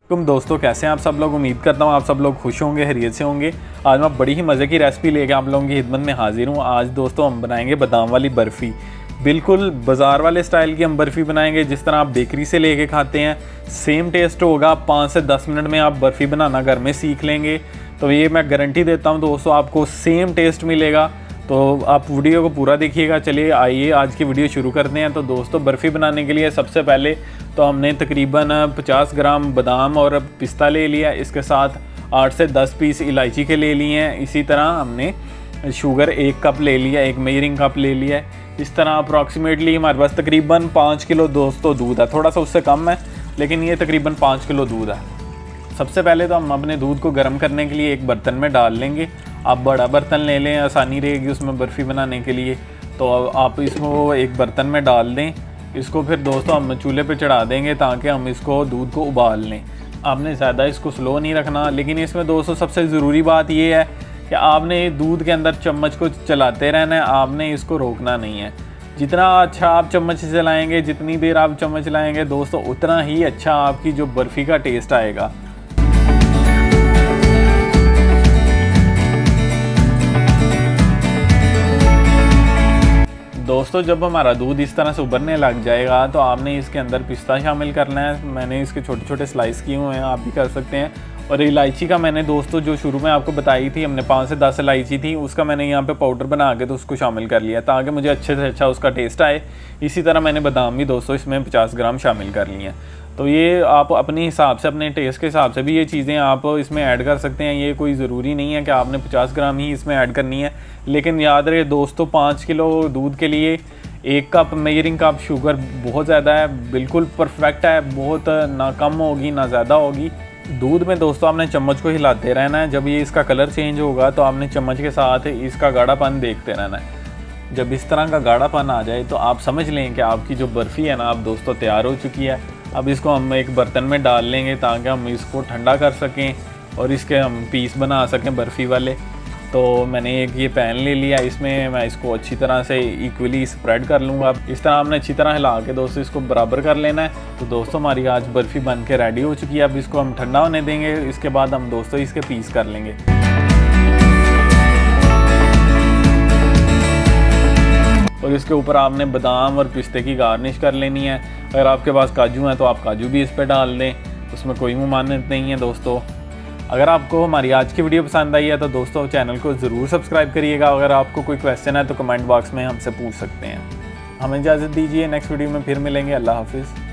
तुम दोस्तों कैसे हैं आप सब लोग। उम्मीद करता हूँ आप सब लोग खुश होंगे, खैरियत से होंगे। आज मैं बड़ी ही मज़े की रेसिपी लेके आप लोगों की खिदमत में हाजिर हूँ। आज दोस्तों हम बनाएंगे बादाम वाली बर्फ़ी। बिल्कुल बाज़ार वाले स्टाइल की हम बर्फ़ी बनाएंगे, जिस तरह आप बेकरी से लेके खाते हैं सेम टेस्ट होगा। 5 से 10 मिनट में आप बर्फ़ी बनाना घर में सीख लेंगे, तो ये मैं गारंटी देता हूँ दोस्तों, आपको सेम टेस्ट मिलेगा। तो आप वीडियो को पूरा देखिएगा। चलिए आइए आज की वीडियो शुरू करते हैं। तो दोस्तों बर्फ़ी बनाने के लिए सबसे पहले तो हमने तकरीबन 50 ग्राम बादाम और पिस्ता ले लिया। इसके साथ 8 से 10 पीस इलायची के ले लिए हैं। इसी तरह हमने शुगर 1 कप ले लिया, 1 मेजरिंग कप ले लिया है। इस तरह अप्रॉक्सीमेटली हमारे पास तकरीबन 5 किलो दोस्तों दूध है। थोड़ा सा उससे कम है, लेकिन ये तकरीबन 5 किलो दूध है। सबसे पहले तो हम अपने दूध को गर्म करने के लिए एक बर्तन में डाल लेंगे। आप बड़ा बर्तन ले लें, आसानी रहेगी उसमें बर्फ़ी बनाने के लिए। तो आप इसको एक बर्तन में डाल दें। इसको फिर दोस्तों हम चूल्हे पे चढ़ा देंगे ताकि हम इसको दूध को उबाल लें। आपने ज़्यादा इसको स्लो नहीं रखना। लेकिन इसमें दोस्तों सबसे ज़रूरी बात ये है कि आपने दूध के अंदर चम्मच को चलाते रहना है, आपने इसको रोकना नहीं है। जितना अच्छा आप चम्मच चलाएँगे, जितनी देर आप चम्मच चलाएँगे दोस्तों, उतना ही अच्छा आपकी जो बर्फ़ी का टेस्ट आएगा। दोस्तों जब हमारा दूध इस तरह से उबलने लग जाएगा तो आपने इसके अंदर पिस्ता शामिल करना है। मैंने इसके छोटे छोटे स्लाइस किए हुए हैं, आप भी कर सकते हैं। और इलायची का मैंने दोस्तों जो शुरू में आपको बताई थी, हमने 5 से 10 इलायची थी, उसका मैंने यहाँ पे पाउडर बना के तो उसको शामिल कर लिया ताकि मुझे अच्छे से अच्छा उसका टेस्ट आए। इसी तरह मैंने बादाम भी दोस्तों इसमें 50 ग्राम शामिल कर लिए हैं। तो ये आप अपने हिसाब से, अपने टेस्ट के हिसाब से भी ये चीज़ें आप इसमें ऐड कर सकते हैं। ये कोई ज़रूरी नहीं है कि आपने 50 ग्राम ही इसमें ऐड करनी है। लेकिन याद रहे दोस्तों, 5 किलो दूध के लिए 1 कप मेजरिंग कप शुगर बहुत ज़्यादा है, बिल्कुल परफेक्ट है। बहुत ना कम होगी ना ज़्यादा होगी। दूध में दोस्तों आपने चम्मच को हिलाते रहना है। जब ये इसका कलर चेंज होगा तो आपने चम्मच के साथ इसका गाढ़ापन देखते रहना है। जब इस तरह का गाढ़ापन आ जाए तो आप समझ लें कि आपकी जो बर्फ़ी है ना आप दोस्तों तैयार हो चुकी है। अब इसको हम एक बर्तन में डाल लेंगे ताकि हम इसको ठंडा कर सकें और इसके हम पीस बना सकें बर्फ़ी वाले। तो मैंने एक ये पैन ले लिया, इसमें मैं इसको अच्छी तरह से इक्वली स्प्रेड कर लूँगा। इस तरह हमने अच्छी तरह हिला के दोस्तों इसको बराबर कर लेना है। तो दोस्तों हमारी आज बर्फ़ी बन के रेडी हो चुकी है। अब इसको हम ठंडा होने देंगे। इसके बाद हम दोस्तों इसके पीस कर लेंगे। और इसके ऊपर आपने बादाम और पिस्ते की गार्निश कर लेनी है। अगर आपके पास काजू हैं तो आप काजू भी इस पर डाल दें, उसमें कोई मुमानियत नहीं है दोस्तों। अगर आपको हमारी आज की वीडियो पसंद आई है तो दोस्तों चैनल को ज़रूर सब्सक्राइब करिएगा। अगर आपको कोई क्वेश्चन है तो कमेंट बॉक्स में हमसे पूछ सकते हैं। हमें इजाज़त दीजिए, नेक्स्ट वीडियो में फिर मिलेंगे। अल्लाह हाफिज़।